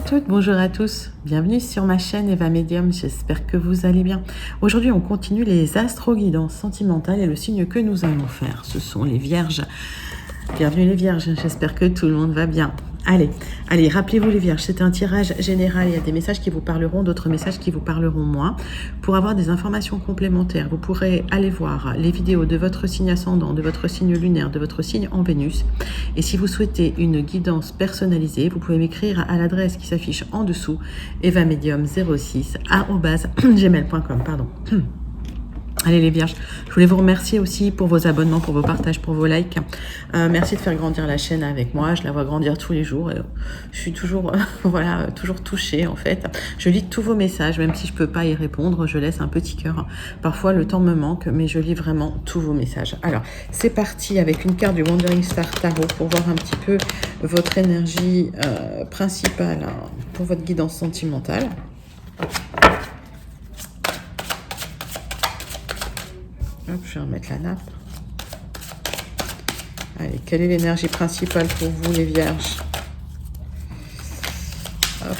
à toutes, bonjour à tous, bienvenue sur ma chaîne Eva Medium, j'espère que vous allez bien. Aujourd'hui on continue les astro-guidances sentimentales et le signe que nous allons faire, ce sont les vierges. Bienvenue les vierges, j'espère que tout le monde va bien. Allez, rappelez-vous les vierges, c'est un tirage général, il y a des messages qui vous parleront, d'autres messages qui vous parleront moins. Pour avoir des informations complémentaires, vous pourrez aller voir les vidéos de votre signe ascendant, de votre signe lunaire, de votre signe en Vénus. Et si vous souhaitez une guidance personnalisée, vous pouvez m'écrire à l'adresse qui s'affiche en dessous, evamedium06@gmail.com, pardon. Allez les vierges, je voulais vous remercier aussi pour vos abonnements, pour vos partages, pour vos likes. Merci de faire grandir la chaîne avec moi, je la vois grandir tous les jours. Et je suis toujours, toujours touchée en fait. Je lis tous vos messages, même si je peux pas y répondre, je laisse un petit cœur. Parfois le temps me manque, mais je lis vraiment tous vos messages. Alors, c'est parti avec une carte du Wandering Star Tarot pour voir un petit peu votre énergie principale pour votre guidance sentimentale. Hop, je vais remettre la nappe. Allez, quelle est l'énergie principale pour vous, les vierges? Hop.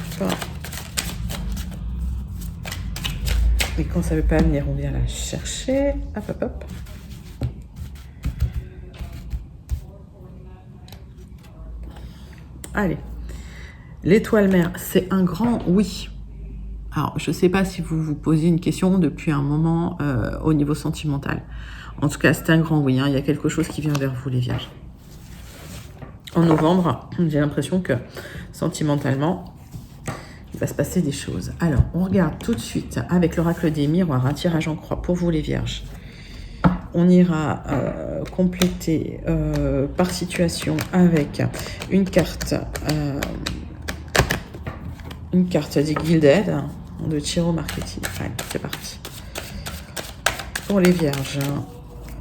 Et quand ça ne veut pas venir, on vient la chercher. Hop, hop, hop. Allez. L'étoile mère, c'est un grand oui. Alors, je ne sais pas si vous vous posez une question depuis un moment au niveau sentimental. En tout cas, c'est un grand oui. Il y a quelque chose qui vient vers vous, les vierges. En novembre, j'ai l'impression que sentimentalement, il va se passer des choses. Alors, on regarde tout de suite avec l'oracle des miroirs, un tirage en croix pour vous, les vierges. On ira compléter par situation avec une carte des Gilded de Tarot Marketing. Allez, c'est parti. Pour les vierges,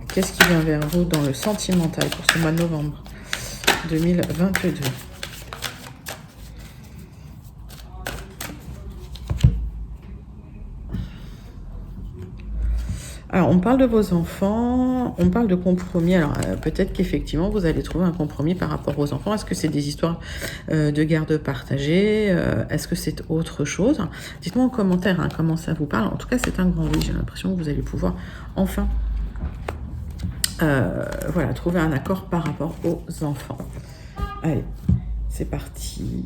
qu'est-ce qui vient vers vous dans le sentimental pour ce mois de novembre 2022? Alors, on parle de vos enfants, on parle de compromis. Alors, peut-être qu'effectivement, vous allez trouver un compromis par rapport aux enfants. Est-ce que c'est des histoires de garde partagée? Est-ce que c'est autre chose? Dites-moi en commentaire comment ça vous parle. En tout cas, c'est un grand oui. J'ai l'impression que vous allez pouvoir enfin trouver un accord par rapport aux enfants. Allez, c'est parti.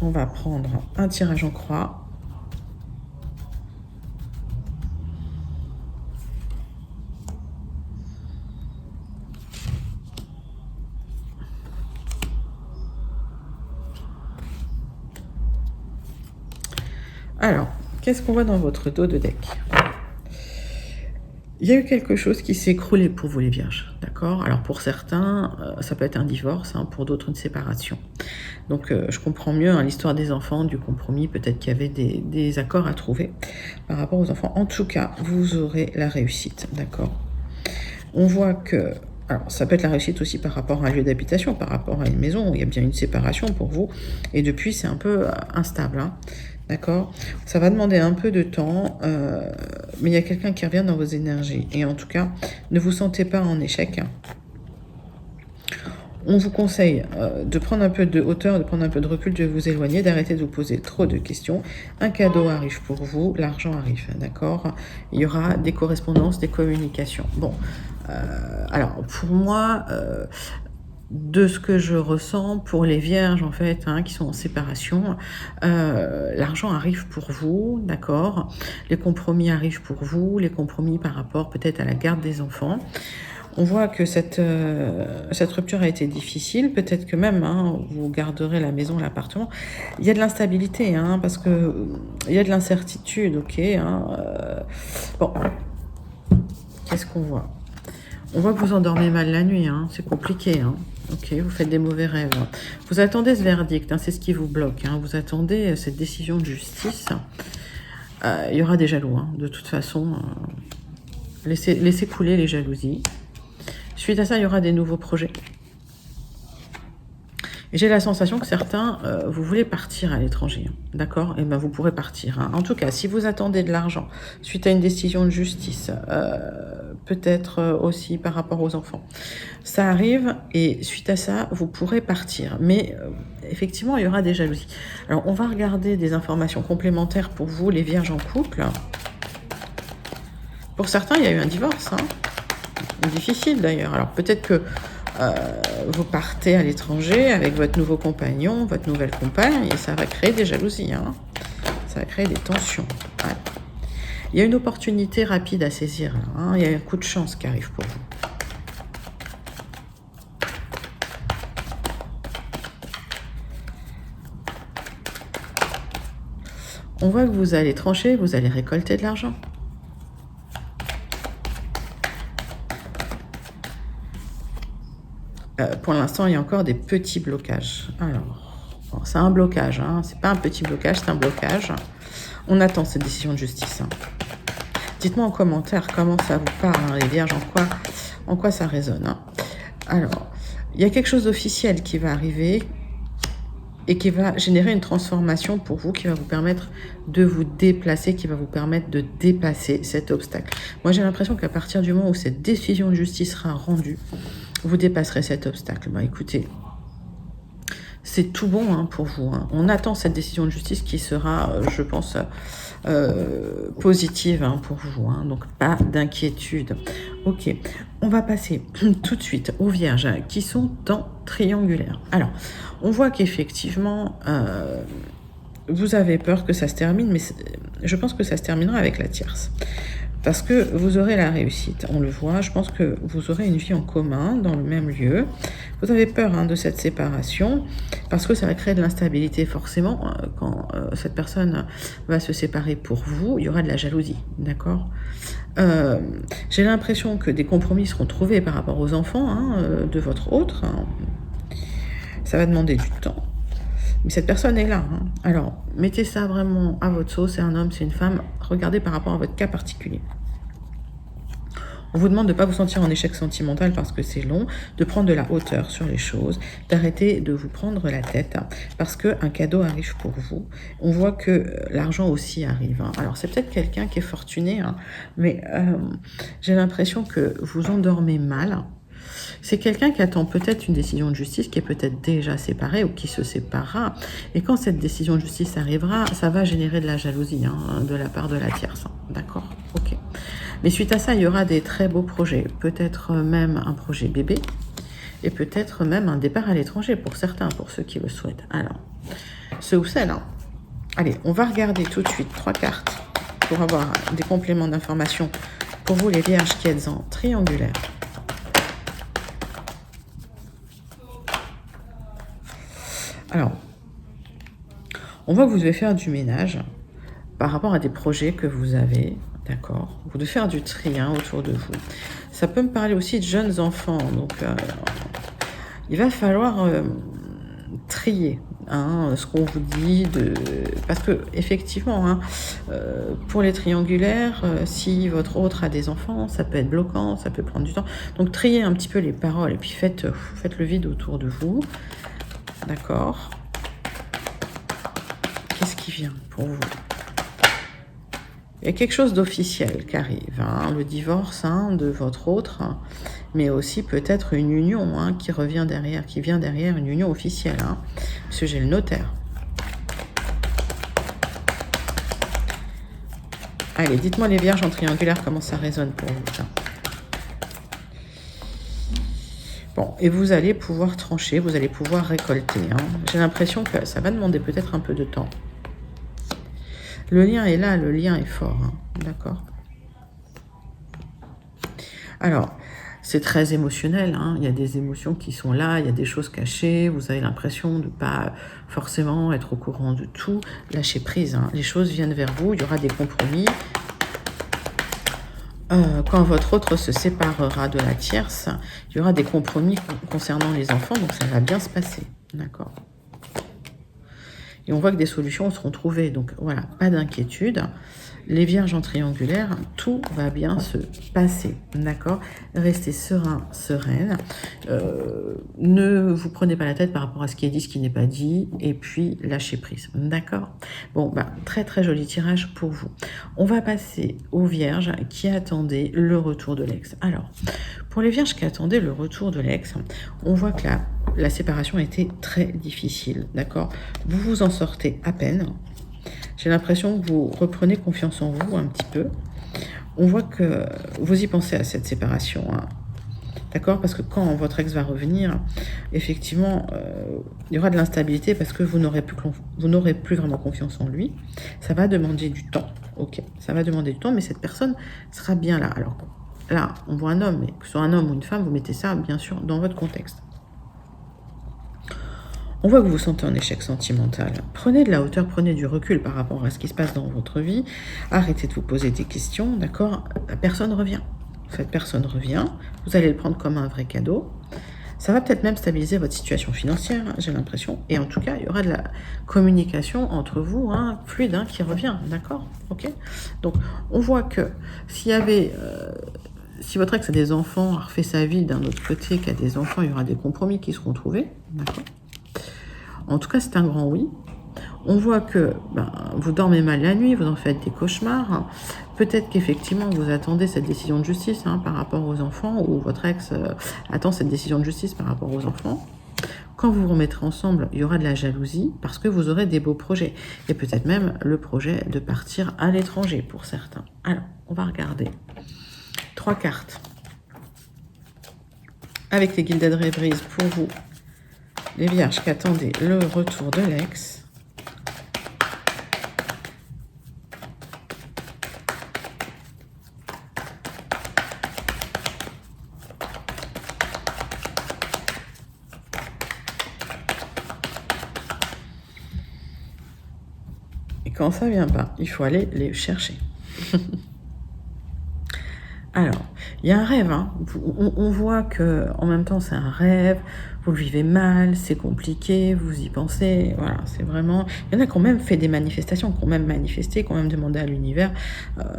On va prendre un tirage en croix. Alors, qu'est-ce qu'on voit dans votre dos de deck? Il y a eu quelque chose qui s'est écroulé pour vous, les vierges, d'accord? Alors, pour certains, ça peut être un divorce, pour d'autres, une séparation. Donc, je comprends mieux l'histoire des enfants, du compromis. Peut-être qu'il y avait des accords à trouver par rapport aux enfants. En tout cas, vous aurez la réussite, d'accord? On voit que... Alors, ça peut être la réussite aussi par rapport à un lieu d'habitation, par rapport à une maison où il y a bien une séparation pour vous. Et depuis, c'est un peu instable, d'accord? Ça va demander un peu de temps, mais il y a quelqu'un qui revient dans vos énergies. Et en tout cas, ne vous sentez pas en échec. On vous conseille de prendre un peu de hauteur, de prendre un peu de recul, de vous éloigner, d'arrêter de vous poser trop de questions. Un cadeau arrive pour vous, l'argent arrive, d'accord? Il y aura des correspondances, des communications. Bon, alors pour moi... de ce que je ressens pour les vierges en fait qui sont en séparation, l'argent arrive pour vous, d'accord, les compromis arrivent pour vous, les compromis par rapport peut-être à la garde des enfants. On voit que cette rupture a été difficile, peut-être que même vous garderez la maison, l'appartement. Il y a de l'instabilité, parce que il y a de l'incertitude, ok. Bon, qu'est-ce qu'on voit? On voit que vous endormez mal la nuit, c'est compliqué, Ok, vous faites des mauvais rêves. Vous attendez ce verdict, c'est ce qui vous bloque. Vous attendez cette décision de justice. Il y aura des jaloux, de toute façon. Laissez couler les jalousies. Suite à ça, il y aura des nouveaux projets. J'ai la sensation que certains, vous voulez partir à l'étranger, hein, d'accord? Et ben vous pourrez partir, hein. En tout cas, si vous attendez de l'argent suite à une décision de justice, peut-être aussi par rapport aux enfants, ça arrive et suite à ça, vous pourrez partir. Mais effectivement, il y aura des jalousies. Alors, on va regarder des informations complémentaires pour vous, les vierges en couple. Pour certains, il y a eu un divorce, hein. Difficile d'ailleurs. Alors, peut-être que vous partez à l'étranger avec votre nouveau compagnon, votre nouvelle compagne, et ça va créer des jalousies, hein. Ça va créer des tensions. Voilà. Il y a une opportunité rapide à saisir, là, hein. Il y a un coup de chance qui arrive pour vous. On voit que vous allez trancher, vous allez récolter de l'argent. Pour l'instant, il y a encore des petits blocages. Alors, bon, c'est un blocage, hein. C'est pas un petit blocage, c'est un blocage. On attend cette décision de justice, hein. Dites-moi en commentaire comment ça vous parle, hein, les vierges, en quoi ça résonne, hein. Alors, il y a quelque chose d'officiel qui va arriver et qui va générer une transformation pour vous, qui va vous permettre de vous déplacer, qui va vous permettre de dépasser cet obstacle. Moi, j'ai l'impression qu'à partir du moment où cette décision de justice sera rendue, vous dépasserez cet obstacle. Bah, écoutez, c'est tout bon, hein, pour vous, hein. On attend cette décision de justice qui sera, je pense, positive, hein, pour vous, hein. Donc pas d'inquiétude. Ok, on va passer tout de suite aux vierges qui sont en triangulaire. Alors, on voit qu'effectivement, vous avez peur que ça se termine, mais je pense que ça se terminera avec la tierce. Parce que vous aurez la réussite, on le voit. Je pense que vous aurez une vie en commun, dans le même lieu. Vous avez peur, hein, de cette séparation, parce que ça va créer de l'instabilité, forcément. Quand cette personne va se séparer pour vous, il y aura de la jalousie, d'accord? J'ai l'impression que des compromis seront trouvés par rapport aux enfants, hein, de votre autre, hein. Ça va demander du temps. Mais cette personne est là, hein. Alors, mettez ça vraiment à votre sauce. C'est un homme, c'est une femme. Regardez par rapport à votre cas particulier. On vous demande de ne pas vous sentir en échec sentimental parce que c'est long, de prendre de la hauteur sur les choses, d'arrêter de vous prendre la tête, hein, parce qu'un cadeau arrive pour vous. On voit que l'argent aussi arrive, hein. Alors, c'est peut-être quelqu'un qui est fortuné, hein, mais j'ai l'impression que vous endormez mal. C'est quelqu'un qui attend peut-être une décision de justice, qui est peut-être déjà séparé ou qui se séparera. Et quand cette décision de justice arrivera, ça va générer de la jalousie, hein, de la part de la tierce. Hein. D'accord? Ok. Mais suite à ça, il y aura des très beaux projets. Peut-être même un projet bébé. Et peut-être même un départ à l'étranger pour certains, pour ceux qui le souhaitent. Alors, ceux ou celles, hein. Allez, on va regarder tout de suite 3 cartes pour avoir des compléments d'information pour vous, les vierges qui êtes en triangulaire. Alors, on voit que vous devez faire du ménage par rapport à des projets que vous avez, d'accord? Vous devez faire du tri, hein, autour de vous. Ça peut me parler aussi de jeunes enfants, donc il va falloir trier, hein, ce qu'on vous dit, parce que effectivement, hein, pour les triangulaires, si votre autre a des enfants, ça peut être bloquant, ça peut prendre du temps. Donc triez un petit peu les paroles et puis faites le vide autour de vous. D'accord. Qu'est-ce qui vient pour vous? Il y a quelque chose d'officiel qui arrive, hein, le divorce, hein, de votre autre, hein, mais aussi peut-être une union, hein, qui revient derrière, qui vient derrière une union officielle, hein, parce que j'ai le notaire. Allez, dites-moi les vierges en triangulaire comment ça résonne pour vous. Tiens. Bon, et vous allez pouvoir trancher, vous allez pouvoir récolter, hein. J'ai l'impression que ça va demander peut-être un peu de temps. Le lien est là, le lien est fort, hein. D'accord. Alors, c'est très émotionnel, hein. Il y a des émotions qui sont là, il y a des choses cachées, vous avez l'impression de ne pas forcément être au courant de tout. Lâchez prise, hein. Les choses viennent vers vous, il y aura des compromis. Quand votre autre se séparera de la tierce, il y aura des compromis concernant les enfants, donc ça va bien se passer, d'accord. Et on voit que des solutions seront trouvées. Donc voilà, pas d'inquiétude. Les vierges en triangulaire, tout va bien se passer, d'accord? Restez serein, sereine. Ne vous prenez pas la tête par rapport à ce qui est dit, ce qui n'est pas dit. Et puis, lâchez prise, d'accord? Bon, bah, très très joli tirage pour vous. On va passer aux vierges qui attendaient le retour de l'ex. Alors, pour les vierges qui attendaient le retour de l'ex, on voit que la séparation a été très difficile, d'accord? Vous vous en sortez à peine. J'ai l'impression que vous reprenez confiance en vous un petit peu. On voit que vous y pensez à cette séparation, hein. D'accord? Parce que quand votre ex va revenir, effectivement, il y aura de l'instabilité parce que vous n'aurez plus vraiment confiance en lui. Ça va demander du temps, ok? Ça va demander du temps, mais cette personne sera bien là. Alors là, on voit un homme, mais que ce soit un homme ou une femme, vous mettez ça, bien sûr, dans votre contexte. On voit que vous vous sentez en échec sentimental. Prenez de la hauteur, prenez du recul par rapport à ce qui se passe dans votre vie. Arrêtez de vous poser des questions, d'accord? La personne revient. Cette personne revient. Vous allez le prendre comme un vrai cadeau. Ça va peut-être même stabiliser votre situation financière, hein, j'ai l'impression. Et en tout cas, il y aura de la communication entre vous, hein, fluide, hein, qui revient, d'accord? Ok? Donc, on voit que s'il y avait... si votre ex a des enfants, a refait sa vie d'un autre côté, qui a des enfants, il y aura des compromis qui seront trouvés, d'accord? En tout cas, c'est un grand oui. On voit que vous dormez mal la nuit, vous en faites des cauchemars. Peut-être qu'effectivement, vous attendez cette décision de justice, hein, par rapport aux enfants, ou votre ex attend cette décision de justice par rapport aux enfants. Quand vous vous remettrez ensemble, il y aura de la jalousie parce que vous aurez des beaux projets. Et peut-être même le projet de partir à l'étranger pour certains. Alors, on va regarder 3 cartes avec les Gilded Rebreeze pour vous. Les vierges qui attendaient le retour de l'ex. Et quand ça vient pas, il faut aller les chercher. Alors, il y a un rêve, hein. On voit que en même temps c'est un rêve, vous le vivez mal, c'est compliqué, vous y pensez, voilà, c'est vraiment... Il y en a qui ont même fait des manifestations, qui ont même manifesté, qui ont même demandé à l'univers,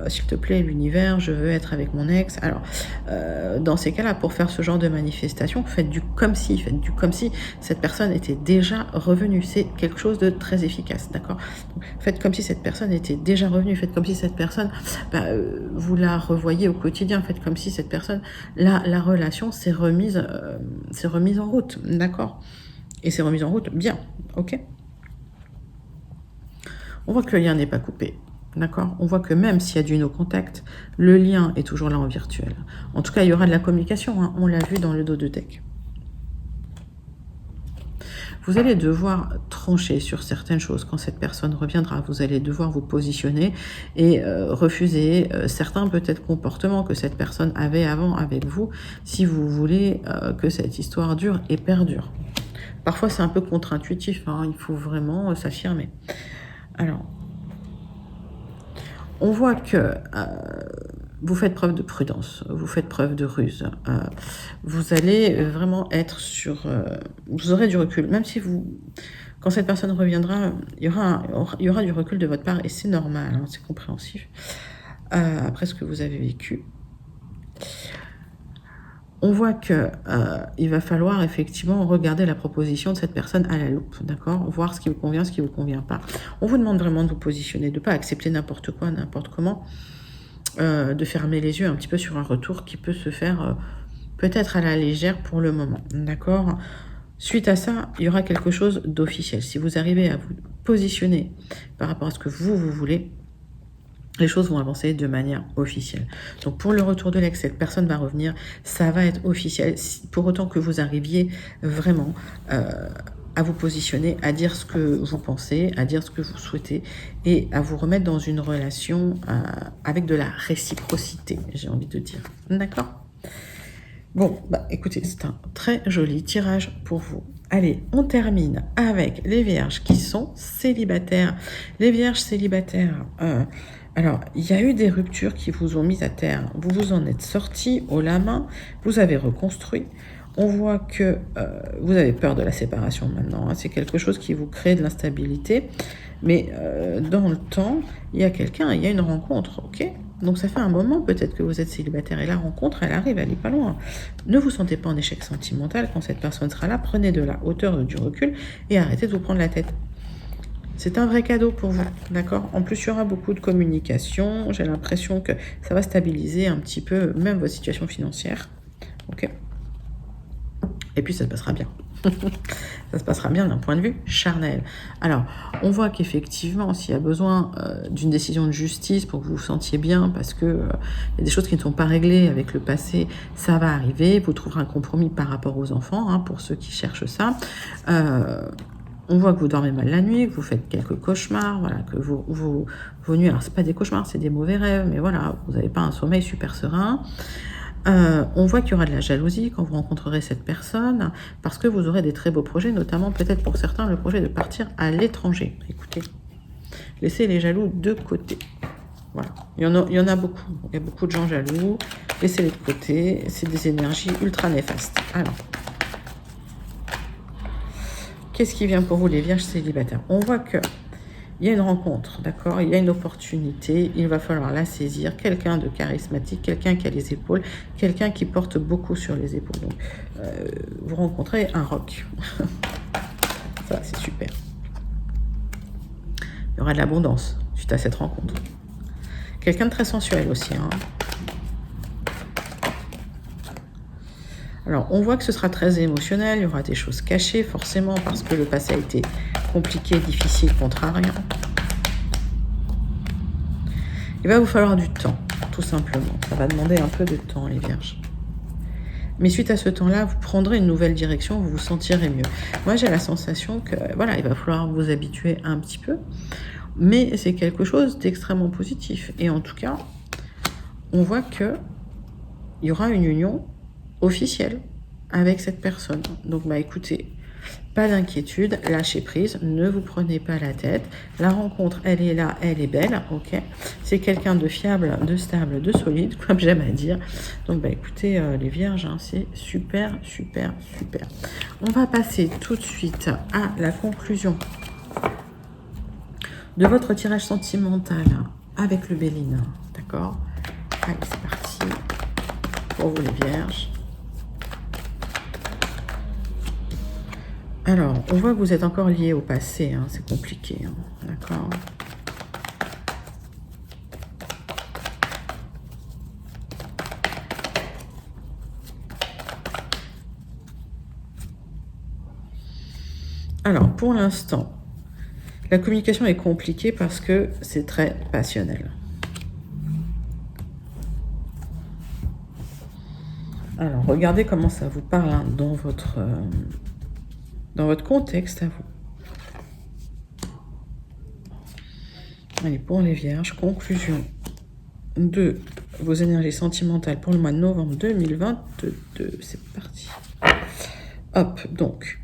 s'il te plaît, l'univers, je veux être avec mon ex. Alors, dans ces cas-là, pour faire ce genre de manifestation, faites du comme si cette personne était déjà revenue. C'est quelque chose de très efficace, d'accord? Faites comme si cette personne était déjà revenue, faites comme si cette personne, vous la revoyez au quotidien, faites comme si cette personne, la relation s'est remise en route. D'accord? Et c'est remis en route bien, ok? On voit que le lien n'est pas coupé, d'accord? On voit que même s'il y a du no contact, le lien est toujours là en virtuel. En tout cas, il y aura de la communication, hein, on l'a vu dans le dos de deck. Vous allez devoir trancher sur certaines choses. Quand cette personne reviendra, vous allez devoir vous positionner et refuser certains peut-être comportements que cette personne avait avant avec vous, si vous voulez que cette histoire dure et perdure. Parfois, c'est un peu contre-intuitif, hein, il faut vraiment s'affirmer. Alors, on voit que vous faites preuve de prudence, vous faites preuve de ruse. Vous allez vraiment être sur... vous aurez du recul, même si quand cette personne reviendra, il y aura du recul de votre part, et c'est normal, hein, c'est compréhensif, après ce que vous avez vécu. On voit que il va falloir effectivement regarder la proposition de cette personne à la loupe, d'accord? Voir ce qui vous convient, ce qui vous convient pas. On vous demande vraiment de vous positionner, de ne pas accepter n'importe quoi, n'importe comment, de fermer les yeux un petit peu sur un retour qui peut se faire peut-être à la légère pour le moment, d'accord? Suite à ça, il y aura quelque chose d'officiel. Si vous arrivez à vous positionner par rapport à ce que vous voulez, les choses vont avancer de manière officielle. Donc pour le retour de l'ex, cette personne va revenir, ça va être officiel, pour autant que vous arriviez vraiment à vous positionner, à dire ce que vous pensez, à dire ce que vous souhaitez, et à vous remettre dans une relation avec de la réciprocité, j'ai envie de dire. D'accord ? Bon, écoutez, c'est un très joli tirage pour vous. Allez, on termine avec les vierges qui sont célibataires. Les vierges célibataires... alors, il y a eu des ruptures qui vous ont mis à terre. Vous vous en êtes sortis haut la main, vous avez reconstruit. On voit que vous avez peur de la séparation maintenant. Hein. C'est quelque chose qui vous crée de l'instabilité. Mais dans le temps, il y a quelqu'un, il y a une rencontre, ok? Donc ça fait un moment peut-être que vous êtes célibataire et la rencontre, elle arrive, elle n'est pas loin. Ne vous sentez pas en échec sentimental quand cette personne sera là. Prenez de la hauteur, du recul et arrêtez de vous prendre la tête. C'est un vrai cadeau pour vous, d'accord? En plus, il y aura beaucoup de communication. J'ai l'impression que ça va stabiliser un petit peu même votre situation financière, ok? Et puis ça se passera bien. Ça se passera bien d'un point de vue charnel. Alors, on voit qu'effectivement, s'il y a besoin d'une décision de justice pour que vous vous sentiez bien, parce que y a des choses qui ne sont pas réglées avec le passé, ça va arriver. Vous trouverez un compromis par rapport aux enfants, hein, pour ceux qui cherchent ça. On voit que vous dormez mal la nuit, que vous faites quelques cauchemars, voilà, que vos nuits, alors c'est pas des cauchemars, c'est des mauvais rêves, mais voilà, vous n'avez pas un sommeil super serein. On voit qu'il y aura de la jalousie quand vous rencontrerez cette personne, parce que vous aurez des très beaux projets, notamment peut-être pour certains le projet de partir à l'étranger. Écoutez, laissez les jaloux de côté. Voilà, il y en a beaucoup. Il y a beaucoup de gens jaloux. Laissez-les de côté. C'est des énergies ultra néfastes. Alors, qu'est-ce qui vient pour vous les vierges célibataires? On voit que il y a une rencontre, d'accord? Il y a une opportunité, il va falloir la saisir. Quelqu'un de charismatique, quelqu'un qui a les épaules, quelqu'un qui porte beaucoup sur les épaules. Donc, vous rencontrez un roc. Ça, c'est super. Il y aura de l'abondance suite à cette rencontre. Quelqu'un de très sensuel aussi, hein. Alors, on voit que ce sera très émotionnel, il y aura des choses cachées, forcément, parce que le passé a été compliqué, difficile, contrariant. Il va vous falloir du temps, tout simplement. Ça va demander un peu de temps, les vierges. Mais suite à ce temps-là, vous prendrez une nouvelle direction, vous vous sentirez mieux. Moi, j'ai la sensation que, voilà, il va falloir vous habituer un petit peu. Mais c'est quelque chose d'extrêmement positif. Et en tout cas, on voit qu'il y aura une union officielle avec cette personne. Donc, bah écoutez, pas d'inquiétude, lâchez prise, ne vous prenez pas la tête. La rencontre, elle est là, elle est belle, ok? C'est quelqu'un de fiable, de stable, de solide, comme j'aime à dire. Donc, bah écoutez, les vierges, hein, c'est super, super, super. On va passer tout de suite à la conclusion de votre tirage sentimental avec le Béline, d'accord? Allez, c'est parti pour vous les vierges. Alors, on voit que vous êtes encore lié au passé, hein, c'est compliqué, hein, d'accord? Alors, pour l'instant, la communication est compliquée parce que c'est très passionnel. Alors, regardez comment ça vous parle, hein, dans votre contexte à vous. Allez, pour les vierges, conclusion de vos énergies sentimentales pour le mois de novembre 2022. C'est parti. Hop, donc,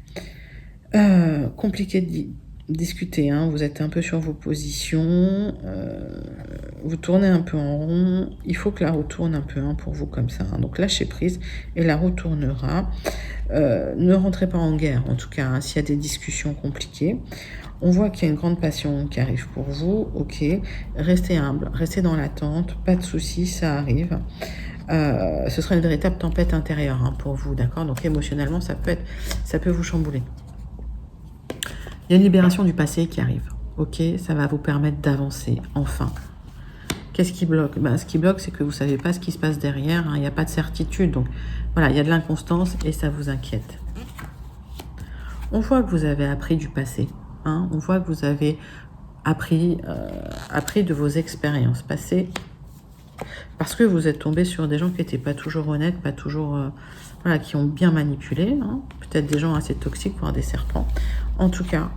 compliqué de discuter, hein, vous êtes un peu sur vos positions, vous tournez un peu en rond, il faut que la roue tourne un peu, hein, pour vous comme ça, hein. Donc lâchez prise et la roue tournera. Ne rentrez pas en guerre, en tout cas, hein, s'il y a des discussions compliquées. On voit qu'il y a une grande passion qui arrive pour vous, ok. Restez humble, restez dans l'attente, pas de soucis, ça arrive. Ce sera une véritable tempête intérieure, hein, pour vous, d'accord? Donc émotionnellement, ça peut vous chambouler. Il y a une libération du passé qui arrive, ok? Ça va vous permettre d'avancer, enfin. Qu'est-ce qui bloque? Ben, ce qui bloque, c'est que vous ne savez pas ce qui se passe derrière, hein, il n'y a pas de certitude. Donc voilà, il y a de l'inconstance et ça vous inquiète. On voit que vous avez appris du passé, hein, on voit que vous avez appris de vos expériences passées, parce que vous êtes tombé sur des gens qui n'étaient pas toujours honnêtes, pas toujours, voilà, qui ont bien manipulé, hein, peut-être des gens assez toxiques, voire des serpents. En tout cas,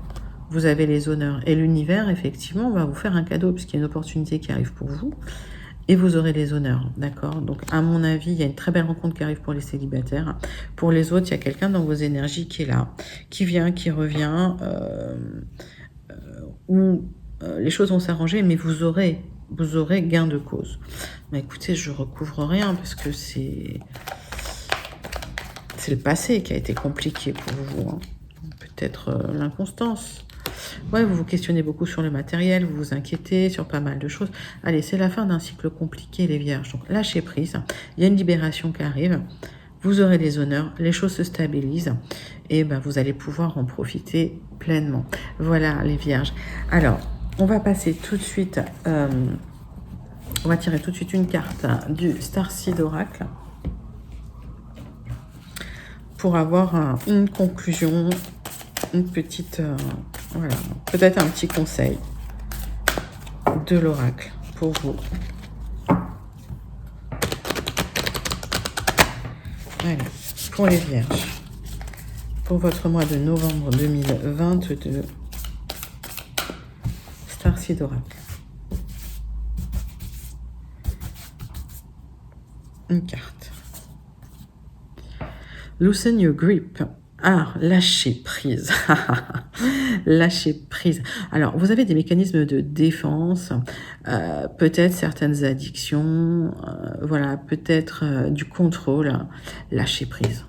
vous avez les honneurs. Et l'univers, effectivement, va vous faire un cadeau, puisqu'il y a une opportunité qui arrive pour vous. Et vous aurez les honneurs, d'accord? Donc, à mon avis, il y a une très belle rencontre qui arrive pour les célibataires. Pour les autres, il y a quelqu'un dans vos énergies qui est là, qui vient, qui revient, où les choses vont s'arranger, mais vous aurez gain de cause. Mais écoutez, je recouvre rien, parce que c'est C'est le passé qui a été compliqué pour vous. Hein. Peut-être l'inconstance. Ouais, vous vous questionnez beaucoup sur le matériel, vous vous inquiétez sur pas mal de choses. Allez, c'est la fin d'un cycle compliqué, les vierges. Donc, lâchez prise. Il y a une libération qui arrive. Vous aurez des honneurs, les choses se stabilisent et ben, vous allez pouvoir en profiter pleinement. Voilà, les vierges. Alors, on va passer tout de suite... on va tirer tout de suite une carte du Starseed Oracle pour avoir une conclusion, une petite... voilà, peut-être un petit conseil de l'oracle pour vous. Voilà, pour les vierges, pour votre mois de novembre 2022, Starseed Oracle. Une carte. Loosen your grip. Ah, lâcher prise. Lâcher prise. Alors, vous avez des mécanismes de défense, peut-être certaines addictions, voilà, peut-être du contrôle. Lâcher prise.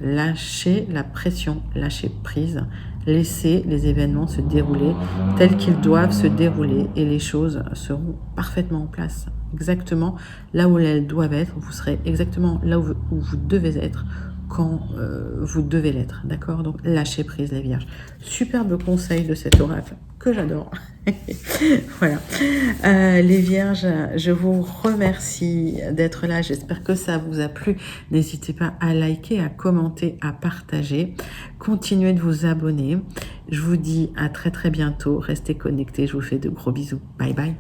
Lâcher la pression, lâcher prise. Laissez les événements se dérouler tels qu'ils doivent se dérouler et les choses seront parfaitement en place. Exactement là où elles doivent être. Vous serez exactement là où vous devez être quand vous devez l'être, d'accord? Donc, lâchez prise, les vierges. Superbe conseil de cet oracle que j'adore. Voilà. Les vierges, je vous remercie d'être là. J'espère que ça vous a plu. N'hésitez pas à liker, à commenter, à partager. Continuez de vous abonner. Je vous dis à très très bientôt. Restez connectés. Je vous fais de gros bisous. Bye bye.